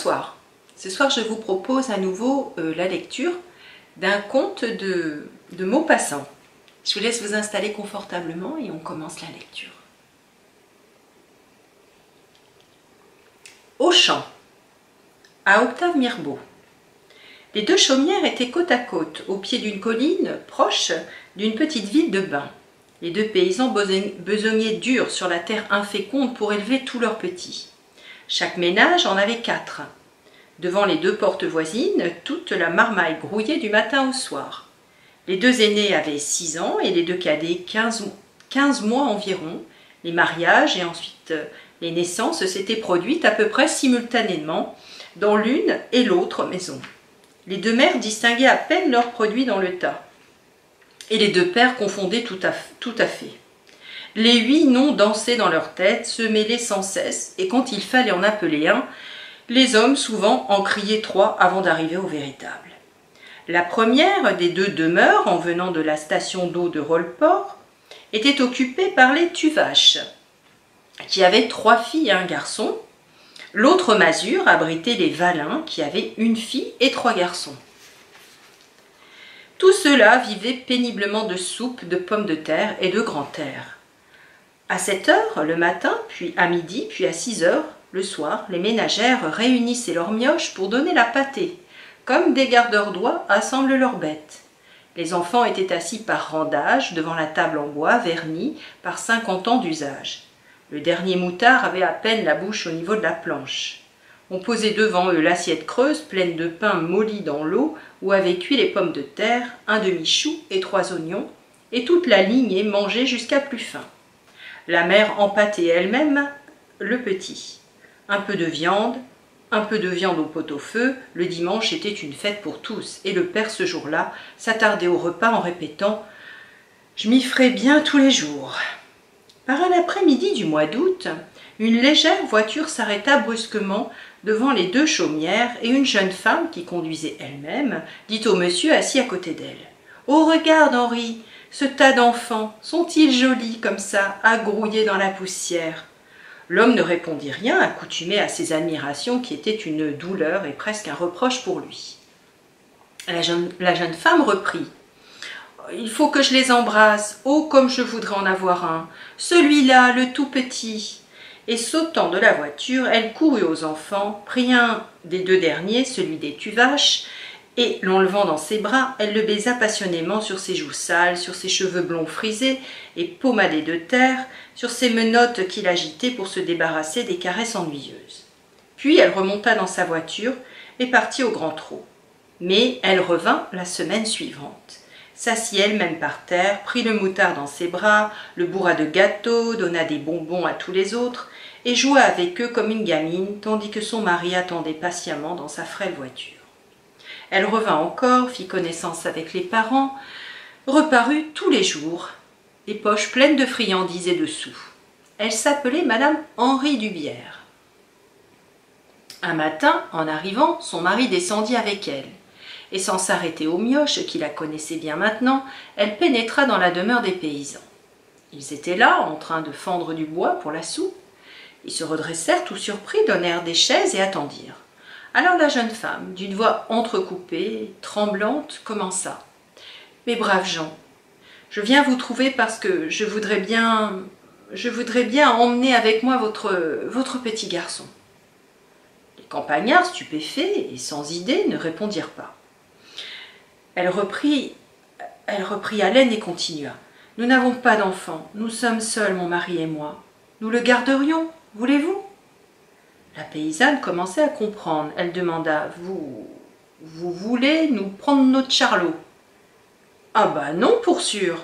Bonsoir. Ce soir, je vous propose à nouveau la lecture d'un conte de Maupassant. Je vous laisse vous installer confortablement et on commence la lecture. Au champ, à Octave Mirbeau. Les deux chaumières étaient côte à côte, au pied d'une colline proche d'une petite ville de bains. Les deux paysans besognaient dur sur la terre inféconde pour élever tous leurs petits. Chaque ménage en avait 4. Devant les deux portes voisines, toute la marmaille grouillait du matin au soir. Les deux aînés avaient 6 ans et les deux cadets 15 mois environ. Les mariages et ensuite les naissances s'étaient produites à peu près simultanément dans l'une et l'autre maison. Les deux mères distinguaient à peine leurs produits dans le tas. Et les deux pères confondaient tout à fait. Les 8 noms dansaient dans leur tête, se mêlaient sans cesse, et quand il fallait en appeler un, les hommes souvent en criaient 3 avant d'arriver au véritable. La première des deux demeures, en venant de la station d'eau de Rolleport, était occupée par les Tuvache, qui avaient 3 filles et un garçon. L'autre masure abritait les Valin, qui avaient 1 fille et 3 garçons. Tout cela vivait péniblement de soupe, de pommes de terre et de grand air. À 7 heures le matin, puis à midi, puis à 6 heures le soir, les ménagères réunissaient leurs mioches pour donner la pâtée, comme des gardeurs d'oies assemblent leurs bêtes. Les enfants étaient assis par rang d'âge devant la table en bois vernie par 50 ans d'usage. Le dernier moutard avait à peine la bouche au niveau de la planche. On posait devant eux l'assiette creuse pleine de pain molli dans l'eau où avaient cuit les pommes de terre, un demi-chou et 3 oignons, et toute la lignée mangeait jusqu'à plus fin. La mère empâtait elle-même le petit. Un peu de viande au pot-au-feu, le dimanche était une fête pour tous, et le père ce jour-là s'attardait au repas en répétant « Je m'y ferai bien tous les jours ». Par un après-midi du mois d'août, une légère voiture s'arrêta brusquement devant les deux chaumières et une jeune femme qui conduisait elle-même dit au monsieur assis à côté d'elle « Oh, regarde, Henri, ce tas d'enfants, sont-ils jolis comme ça, à grouiller dans la poussière ?» L'homme ne répondit rien, accoutumé à ces admirations qui étaient une douleur et presque un reproche pour lui. La jeune femme reprit. « Il faut que je les embrasse, oh comme je voudrais en avoir un, celui-là, le tout petit !» Et sautant de la voiture, elle courut aux enfants, prit un des 2 derniers, celui des Tuvache, et l'enlevant dans ses bras, elle le baisa passionnément sur ses joues sales, sur ses cheveux blonds frisés et pommadés de terre, sur ses menottes qu'il agitait pour se débarrasser des caresses ennuyeuses. Puis elle remonta dans sa voiture et partit au grand trot. Mais elle revint la semaine suivante. S'assit elle-même par terre, prit le moutard dans ses bras, le bourra de gâteaux, donna des bonbons à tous les autres et joua avec eux comme une gamine, tandis que son mari attendait patiemment dans sa frêle voiture. Elle revint encore, fit connaissance avec les parents, reparut tous les jours, les poches pleines de friandises et de sous. Elle s'appelait Madame Henri Dubière. Un matin, en arrivant, son mari descendit avec elle. Et sans s'arrêter aux mioches, qui la connaissaient bien maintenant, elle pénétra dans la demeure des paysans. Ils étaient là, en train de fendre du bois pour la soupe. Ils se redressèrent tout surpris, donnèrent des chaises et attendirent. Alors la jeune femme, d'une voix entrecoupée, tremblante, commença. « Mes braves gens, je viens vous trouver parce que je voudrais bien emmener avec moi votre petit garçon. » Les campagnards, stupéfaits et sans idée, ne répondirent pas. Elle reprit haleine et continua. « Nous n'avons pas d'enfant, nous sommes seuls, mon mari et moi. Nous le garderions, voulez-vous » La paysanne commençait à comprendre. Elle demanda « Vous voulez nous prendre notre Charlot ?»« Ah bah non, pour sûr !»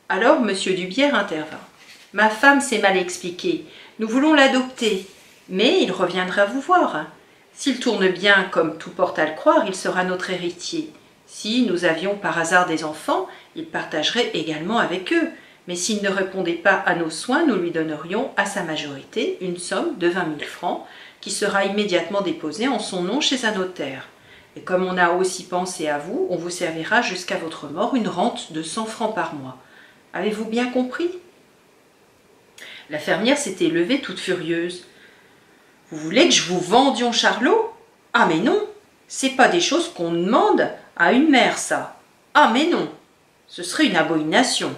Alors M. Dubière intervint. « Ma femme s'est mal expliquée. Nous voulons l'adopter, mais il reviendra vous voir. S'il tourne bien, comme tout porte à le croire, il sera notre héritier. Si nous avions par hasard des enfants, il partagerait également avec eux. Mais s'il ne répondait pas à nos soins, nous lui donnerions à sa majorité une somme de 20 000 francs qui sera immédiatement déposée en son nom chez un notaire. Et comme on a aussi pensé à vous, on vous servira jusqu'à votre mort une rente de 100 francs par mois. Avez-vous bien compris ?» La fermière s'était levée toute furieuse. Vous voulez que je vous vendions Charlot? Ah mais non, c'est pas des choses qu'on demande à une mère, ça. Ah mais non, ce serait une abomination. »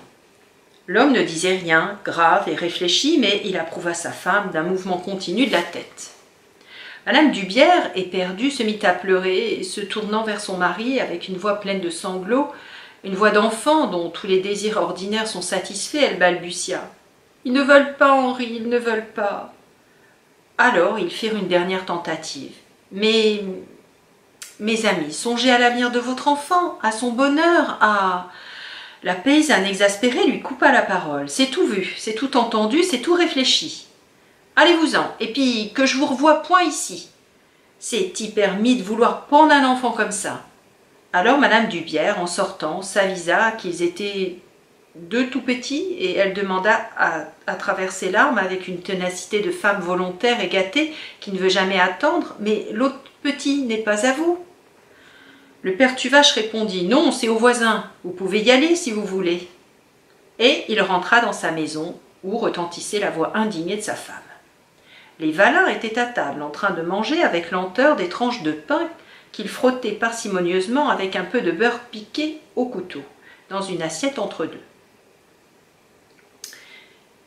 L'homme ne disait rien, grave et réfléchi, mais il approuva sa femme d'un mouvement continu de la tête. Madame Dubière, éperdue, se mit à pleurer et se tournant vers son mari avec une voix pleine de sanglots, une voix d'enfant dont tous les désirs ordinaires sont satisfaits, elle balbutia. « Ils ne veulent pas, Henri, ils ne veulent pas. » Alors ils firent une dernière tentative. « Mais, mes amis, songez à l'avenir de votre enfant, à son bonheur, à... » La paysanne exaspérée lui coupa la parole. « C'est tout vu, c'est tout entendu, c'est tout réfléchi. Allez-vous-en, et puis que je vous revoie point ici. C'est y permis de vouloir prendre un enfant comme ça. » Alors madame Dubière, en sortant, s'avisa qu'ils étaient deux tout petits, et elle demanda à travers ses larmes, avec une ténacité de femme volontaire et gâtée qui ne veut jamais attendre, « Mais l'autre petit n'est pas à vous ?» Le père Tuvache répondit « Non, c'est au voisin, vous pouvez y aller si vous voulez. » Et il rentra dans sa maison, où retentissait la voix indignée de sa femme. Les Valin étaient à table, en train de manger avec lenteur des tranches de pain qu'ils frottaient parcimonieusement avec un peu de beurre piqué au couteau, dans une assiette entre deux.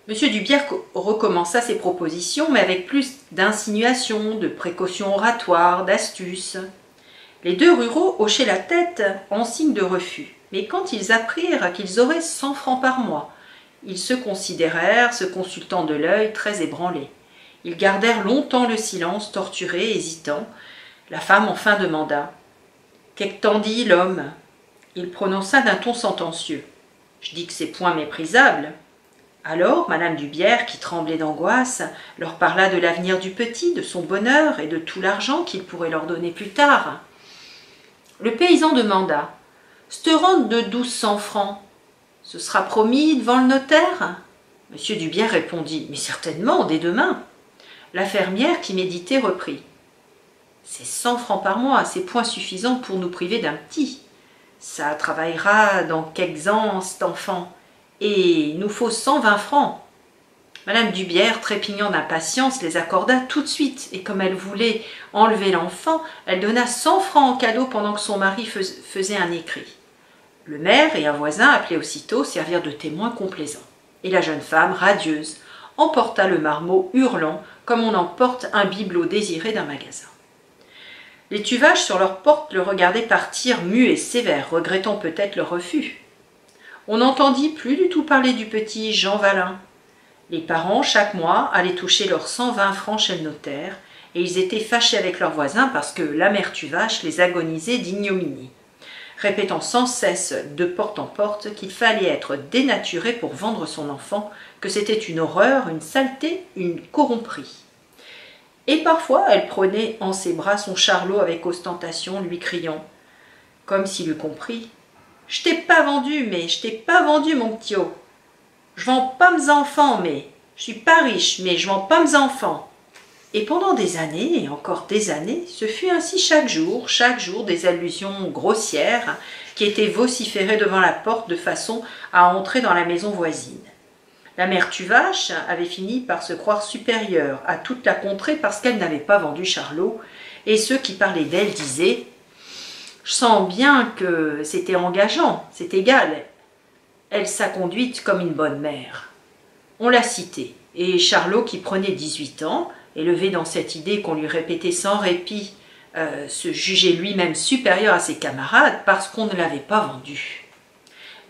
M. Dubière recommença ses propositions, mais avec plus d'insinuations, de précautions oratoires, d'astuces. Les deux ruraux hochaient la tête en signe de refus, mais quand ils apprirent qu'ils auraient 100 francs par mois, ils se considérèrent, se consultant de l'œil, très ébranlés. Ils gardèrent longtemps le silence, torturés, hésitants. La femme enfin demanda. « Qu'est-ce t'en dit l'homme » Il prononça d'un ton sentencieux. « Je dis que c'est point méprisable. » Alors madame Dubière, qui tremblait d'angoisse, leur parla de l'avenir du petit, de son bonheur et de tout l'argent qu'il pourrait leur donner plus tard. Le paysan demanda. « C'te rente de 1200 francs, ce sera promis devant le notaire ?» Monsieur Dubière répondit. « Mais certainement, dès demain. » La fermière, qui méditait, reprit. « C'est 100 francs par mois, c'est point suffisant pour nous priver d'un petit. Ça travaillera dans quelques ans, cet enfant, et il nous faut 120 francs. » Madame Dubière, trépignant d'impatience, les accorda tout de suite, et comme elle voulait enlever l'enfant, elle donna 100 francs en cadeau pendant que son mari faisait un écrit. Le maire et un voisin, appelés aussitôt, servirent de témoins complaisants. Et la jeune femme, radieuse, emporta le marmot, hurlant, comme on emporte un bibelot désiré d'un magasin. Les Tuvache sur leur porte le regardaient partir, mus et sévères, regrettant peut-être leur refus. On n'entendit plus du tout parler du petit Jean Valin. Les parents, chaque mois, allaient toucher leurs 120 francs chez le notaire, et ils étaient fâchés avec leurs voisins parce que la mère Tuvache les agonisait d'ignominie, répétant sans cesse de porte en porte qu'il fallait être dénaturé pour vendre son enfant, que c'était une horreur, une saleté, une corromperie. Et parfois elle prenait en ses bras son Charlot avec ostentation, lui criant, comme s'il eût compris, « Je t'ai pas vendu, mais je t'ai pas vendu, mon p'tio. Je vends pas mes enfants, mais je suis pas riche, mais je vends pas mes enfants. » Et pendant des années, et encore des années, ce fut ainsi chaque jour des allusions grossières qui étaient vociférées devant la porte de façon à entrer dans la maison voisine. La mère Tuvache avait fini par se croire supérieure à toute la contrée parce qu'elle n'avait pas vendu Charlot, et ceux qui parlaient d'elle disaient « Je sens bien que c'était engageant, c'est égal, elle s'a conduite comme une bonne mère. » On l'a cité, et Charlot, qui prenait 18 ans, élevé dans cette idée qu'on lui répétait sans répit, se jugeait lui-même supérieur à ses camarades parce qu'on ne l'avait pas vendu.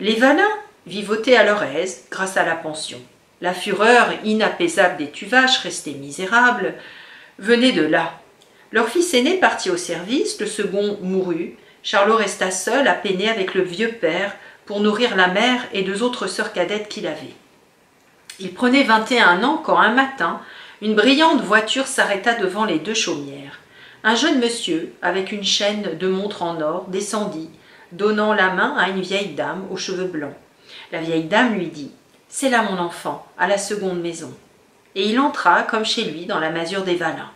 Les Valin vivotaient à leur aise grâce à la pension. La fureur inapaisable des Tuvache, restés misérables, venait de là. Leur fils aîné partit au service, le second mourut. Charlot resta seul à peiner avec le vieux père pour nourrir la mère et deux autres sœurs cadettes qu'il avait. Il prenait 21 ans quand un matin, une brillante voiture s'arrêta devant les deux chaumières. Un jeune monsieur, avec une chaîne de montre en or, descendit, donnant la main à une vieille dame aux cheveux blancs. La vieille dame lui dit « C'est là mon enfant, à la seconde maison. » Et il entra, comme chez lui, dans la masure des Valin.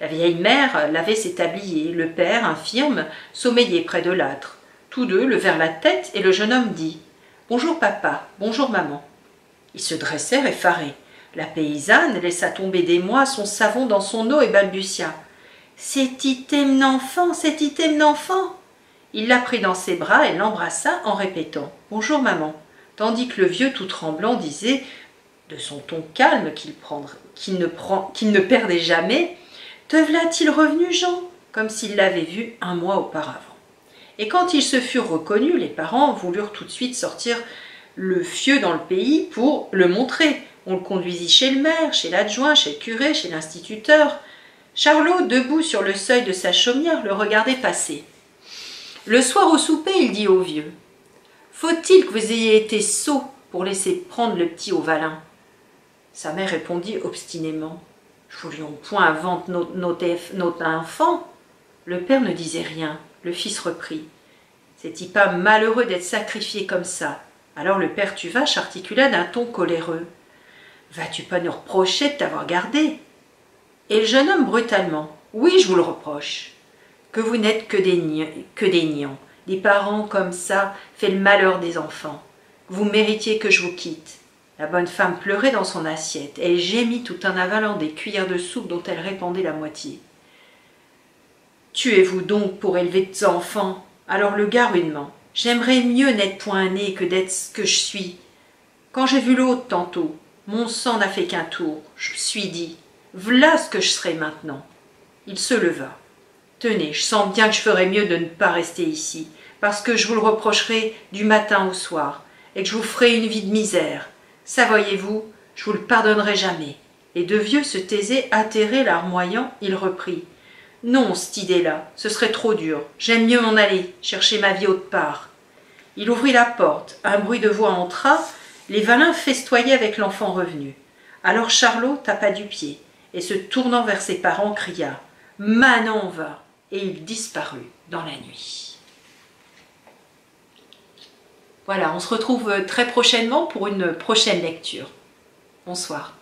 La vieille mère lavait ses tabliers, le père, infirme, sommeillait près de l'âtre. Tous deux levèrent la tête et le jeune homme dit « Bonjour papa, bonjour maman. » Ils se dressèrent effarés. La paysanne laissa tomber des mois son savon dans son eau et balbutia. « C'est item enfant, c'est item enfant !» Il la prit dans ses bras et l'embrassa en répétant « Bonjour maman », tandis que le vieux tout tremblant disait, de son ton calme qu'il ne perdait jamais, « Te v'là-t-il revenu, Jean ?» comme s'il l'avait vu un mois auparavant. Et quand ils se furent reconnus, les parents voulurent tout de suite sortir le fieu dans le pays pour le montrer. On le conduisit chez le maire, chez l'adjoint, chez le curé, chez l'instituteur. Charlot, debout sur le seuil de sa chaumière, le regardait passer. Le soir au souper, il dit au vieux « Faut-il que vous ayez été sot pour laisser prendre le petit au Valin ?» Sa mère répondit obstinément « Je voulions point vendre notre enfant. » Le père ne disait rien. Le fils reprit « C'est-il pas malheureux d'être sacrifié comme ça ?» Alors le père Tuvache articula d'un ton coléreux « Vas-tu pas nous reprocher de t'avoir gardé ?» Et le jeune homme brutalement « Oui, je vous le reproche. Que vous n'êtes que des niants. Des parents comme ça fait le malheur des enfants. Vous méritiez que je vous quitte. » La bonne femme pleurait dans son assiette. Elle gémit tout en avalant des cuillères de soupe dont elle répandait la moitié. « Tuez-vous donc pour élever des enfants. Alors le gars rudement. J'aimerais mieux n'être point né que d'être ce que je suis. Quand j'ai vu l'autre tantôt, mon sang n'a fait qu'un tour. Je me suis dit, v'là ce que je serai maintenant. Il se leva. Tenez, je sens bien que je ferais mieux de ne pas rester ici, parce que je vous le reprocherai du matin au soir, et que je vous ferai une vie de misère. Ça, voyez-vous, je vous le pardonnerai jamais. Les deux vieux se taisaient, atterrés, larmoyant. Il reprit. Non, cette idée-là, ce serait trop dur. J'aime mieux m'en aller, chercher ma vie autre part. Il ouvrit la porte. Un bruit de voix entra. Les Valin festoyaient avec l'enfant revenu. Alors Charlot tapa du pied et, se tournant vers ses parents, cria « Manon va !» et il disparut dans la nuit. Voilà, on se retrouve très prochainement pour une prochaine lecture. Bonsoir.